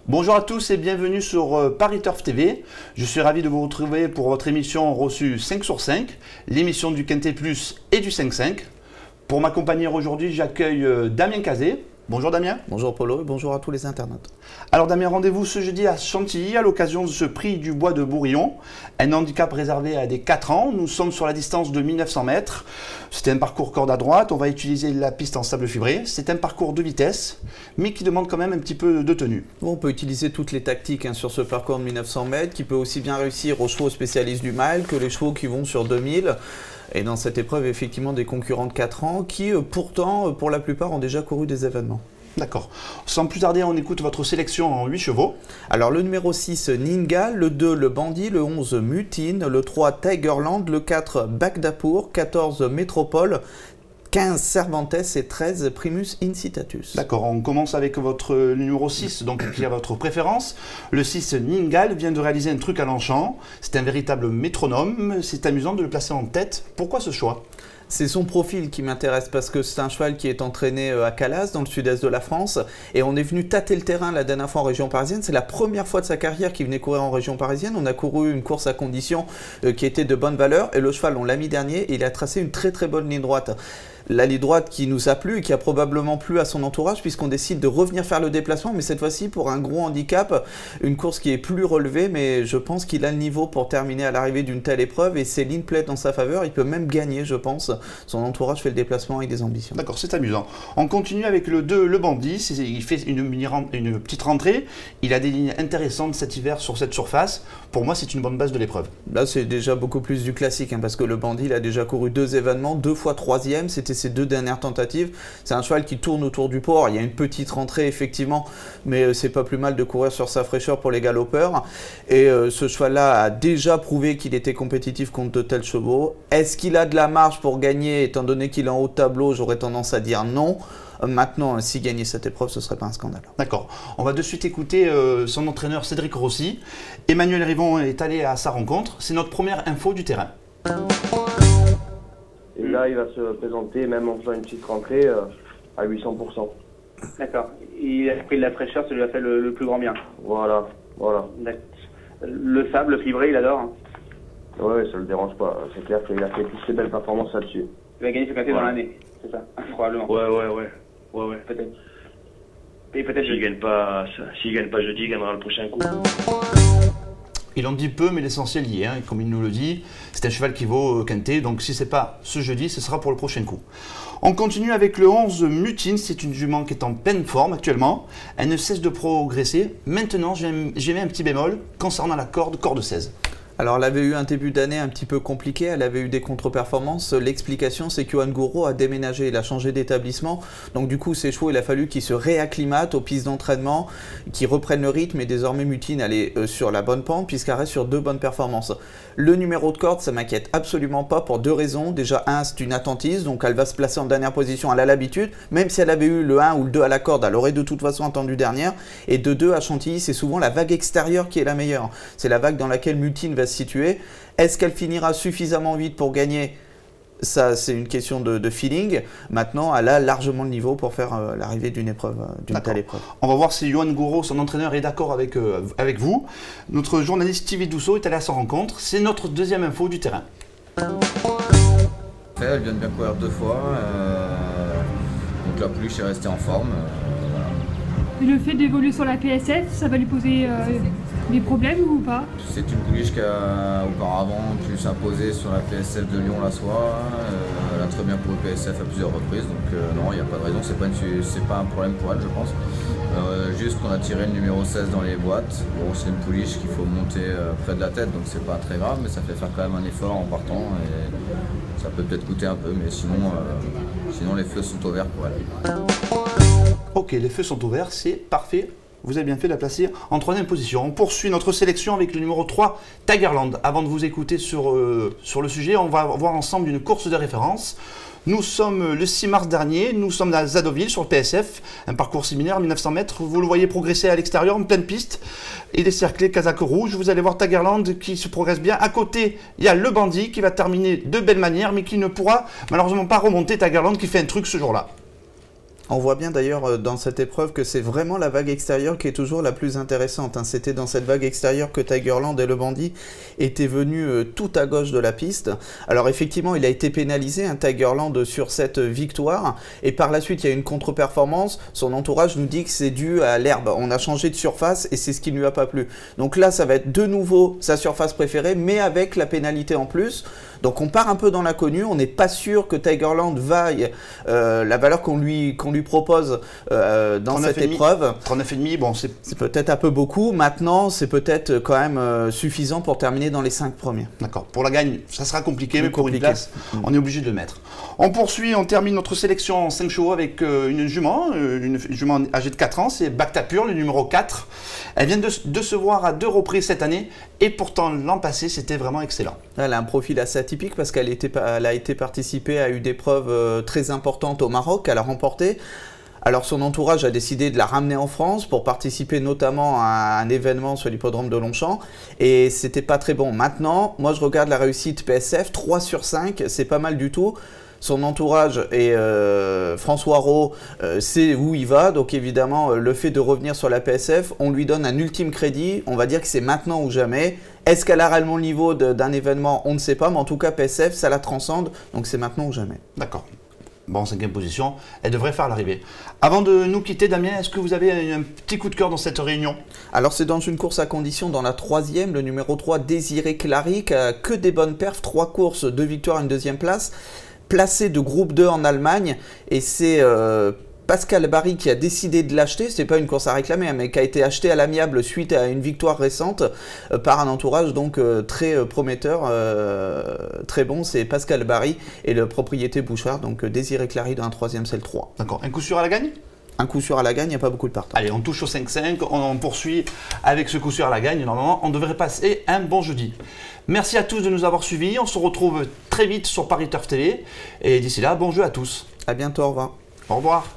Bonjour à tous et bienvenue sur Paris Turf TV. Je suis ravi de vous retrouver pour votre émission reçue 5 sur 5, l'émission du Quintet Plus et du 5-5. Pour m'accompagner aujourd'hui, j'accueille Damien Cazet. Bonjour Damien. Bonjour Polo et bonjour à tous les internautes. Alors Damien, rendez-vous ce jeudi à Chantilly à l'occasion de ce prix du bois de Bourillon, un handicap réservé à des 4 ans. Nous sommes sur la distance de 1900 mètres. C'est un parcours corde à droite, on va utiliser la piste en sable fibré. C'est un parcours de vitesse, mais qui demande quand même un petit peu de tenue. On peut utiliser toutes les tactiques sur ce parcours de 1900 mètres, qui peut aussi bien réussir aux chevaux spécialistes du mile que les chevaux qui vont sur 2000. Et dans cette épreuve, effectivement, des concurrents de 4 ans qui, pourtant, pour la plupart, ont déjà couru des événements. D'accord. Sans plus tarder, on écoute votre sélection en 8 chevaux. Alors, le numéro 6, Ningal, le 2, le Bandit, le 11, Mutine, le 3, Tigerland, le 4, Bagdapour, 14, Métropole, 15 Cervantes et 13 Primus Incitatus. D'accord, on commence avec votre numéro 6, donc qui a votre préférence. Le 6 Ningal vient de réaliser un truc à l'enchant. C'est un véritable métronome. C'est amusant de le placer en tête. Pourquoi ce choix ? C'est son profil qui m'intéresse parce que c'est un cheval qui est entraîné à Calas, dans le sud-est de la France. Et on est venu tâter le terrain la dernière fois en région parisienne. C'est la première fois de sa carrière qu'il venait courir en région parisienne. On a couru une course à condition qui était de bonne valeur. Et le cheval, on l'a mis dernier et il a tracé une très très bonne ligne droite. La ligne droite qui nous a plu et qui a probablement plu à son entourage puisqu'on décide de revenir faire le déplacement, mais cette fois-ci pour un gros handicap, une course qui est plus relevée, mais je pense qu'il a le niveau pour terminer à l'arrivée d'une telle épreuve et ses lignes plaident dans sa faveur, il peut même gagner je pense. Son entourage fait le déplacement avec des ambitions. D'accord, c'est amusant. On continue avec le 2, le Bandit, il fait une petite rentrée, il a des lignes intéressantes cet hiver sur cette surface. Pour moi c'est une bonne base de l'épreuve. Là c'est déjà beaucoup plus du classique parce que le Bandit il a déjà couru 2 événements, 2 fois 3e, c'était ses 2 dernières tentatives. C'est un cheval qui tourne autour du port. Il y a une petite rentrée effectivement, mais c'est pas plus mal de courir sur sa fraîcheur pour les galopeurs. Et ce cheval-là a déjà prouvé qu'il était compétitif contre de tels chevaux. Est-ce qu'il a de la marge pour gagner étant donné qu'il est en haut de tableau? J'aurais tendance à dire non. Maintenant, s'il gagnait cette épreuve, ce serait pas un scandale. D'accord. On va de suite écouter son entraîneur Cédric Rossi. Emmanuel Rivon est allé à sa rencontre. C'est notre première info du terrain. Et là, il va se présenter, même en faisant une petite rentrée, à 800%. D'accord. Il a pris de la fraîcheur, ça lui a fait le plus grand bien. Voilà, voilà. Le sable, le fibré, il adore. Hein. Ouais, ça le dérange pas. C'est clair qu'il a fait toutes ses belles performances là-dessus. Il va gagner ce quintet dans l'année, c'est ça, probablement. Ouais. Peut-être. Et peut-être. S'il gagne pas jeudi, il gagnera le prochain coup. Il en dit peu, mais l'essentiel y est, comme il nous le dit. C'est un cheval qui vaut quintet, donc si ce n'est pas ce jeudi, ce sera pour le prochain coup. On continue avec le 11 Mutine, c'est une jument qui est en pleine forme actuellement. Elle ne cesse de progresser. Maintenant, j'ai mis un petit bémol concernant la corde 16. Alors elle avait eu un début d'année un petit peu compliqué, elle avait eu des contre-performances. L'explication c'est que Johan Gouraud a déménagé, il a changé d'établissement. Donc du coup ces chevaux il a fallu qu'ils se réacclimatent aux pistes d'entraînement, qu'ils reprennent le rythme et désormais Mutine elle est sur la bonne pente puisqu'elle reste sur 2 bonnes performances. Le numéro de corde ça m'inquiète absolument pas pour 2 raisons. Déjà c'est une attentiste donc elle va se placer en dernière position, elle a l'habitude. Même si elle avait eu le 1 ou le 2 à la corde, elle aurait de toute façon attendu dernière. Et de 2 à Chantilly c'est souvent la vague extérieure qui est la meilleure. C'est la vague dans laquelle Mutine va se situer. Est-ce qu'elle finira suffisamment vite pour gagner? Ça, c'est une question de feeling. Maintenant, elle a largement le niveau pour faire l'arrivée d'une épreuve, d'une telle épreuve. On va voir si Johan Gouraud, son entraîneur, est d'accord avec vous. Notre journaliste Thierry Dousseau est allé à sa rencontre. C'est notre deuxième info du terrain. Elle vient de bien courir 2 fois. Donc la pouliche est restée en forme. Voilà. Et le fait d'évoluer sur la PSF, ça va lui poser des problèmes ou pas? C'est une pouliche qui a auparavant pu s'imposer sur la PSF de Lyon la soie. Elle a très bien couru PSF à plusieurs reprises, donc non, il n'y a pas de raison, c'est pas un problème pour elle je pense. Juste qu'on a tiré le numéro 16 dans les boîtes. Bon, c'est une pouliche qu'il faut monter près de la tête, donc c'est pas très grave, mais ça fait faire quand même un effort en partant et ça peut peut-être coûter un peu, mais sinon les feux sont au vert pour elle. Ok, les feux sont ouverts, c'est parfait. Vous avez bien fait de la placer en 3e position. On poursuit notre sélection avec le numéro 3, Tigerland. Avant de vous écouter sur le sujet, on va voir ensemble une course de référence. Nous sommes le 6 mars dernier, nous sommes à Zadoville sur le PSF, un parcours similaire, 1900 mètres. Vous le voyez progresser à l'extérieur, en pleine piste. Il est cerclé, casaque rouge. Vous allez voir Tigerland qui se progresse bien. À côté, il y a le Bandit qui va terminer de belle manière, mais qui ne pourra malheureusement pas remonter. Tigerland qui fait un truc ce jour-là. On voit bien d'ailleurs dans cette épreuve que c'est vraiment la vague extérieure qui est toujours la plus intéressante. Hein. C'était dans cette vague extérieure que Tigerland et le Bandit étaient venus tout à gauche de la piste. Alors effectivement, il a été pénalisé, hein, Tigerland, sur cette victoire. Et par la suite, il y a une contre-performance. Son entourage nous dit que c'est dû à l'herbe. On a changé de surface et c'est ce qui ne lui a pas plu. Donc là, ça va être de nouveau sa surface préférée, mais avec la pénalité en plus. Donc on part un peu dans l'inconnu, on n'est pas sûr que Tigerland vaille la valeur qu'on lui propose dans cette épreuve. 39,5, bon c'est peut-être un peu beaucoup, maintenant c'est peut-être quand même suffisant pour terminer dans les 5 premiers. D'accord, pour la gagne ça sera compliqué, mais pour une place on est obligé de le mettre. On poursuit, on termine notre sélection en 5 chevaux avec une jument âgée de 4 ans, c'est Bactapur, le numéro 4. Elle vient de se voir à 2 reprises cette année et pourtant l'an passé c'était vraiment excellent. Elle a un profil assez atypique parce qu'elle a été participée à une épreuve très importante au Maroc qu'elle a remportée. Alors son entourage a décidé de la ramener en France pour participer notamment à un événement sur l'hippodrome de Longchamp et c'était pas très bon. Maintenant, moi je regarde la réussite PSF, 3 sur 5, c'est pas mal du tout. Son entourage et François Rowe sait où il va, donc évidemment le fait de revenir sur la PSF, on lui donne un ultime crédit, on va dire que c'est maintenant ou jamais. Est-ce qu'elle a réellement le niveau d'un événement? On ne sait pas, mais en tout cas PSF ça la transcende, donc c'est maintenant ou jamais. D'accord. Bon, 5e position, elle devrait faire l'arrivée. Avant de nous quitter, Damien, est-ce que vous avez un petit coup de cœur dans cette réunion? Alors c'est dans une course à condition, dans la 3e, le numéro 3, Désiré Clary, qui a que des bonnes perfs, 3 courses, 2 victoires, une 2e place. Placé de groupe 2 en Allemagne et c'est Pascal Barry qui a décidé de l'acheter, c'est pas une course à réclamer, hein, mais qui a été acheté à l'amiable suite à une victoire récente par un entourage donc très prometteur, très bon, c'est Pascal Barry et le propriété Bouchard, donc Désiré Clary dans un 3e, c'est le 3. D'accord, un coup sûr à la gagne? Un coup sûr à la gagne, il n'y a pas beaucoup de partants. Allez, on touche au 5-5, on poursuit avec ce coup sûr à la gagne. Normalement, on devrait passer un bon jeudi. Merci à tous de nous avoir suivis. On se retrouve très vite sur Paris Turf TV. Et d'ici là, bon jeu à tous. À bientôt, au revoir. Au revoir.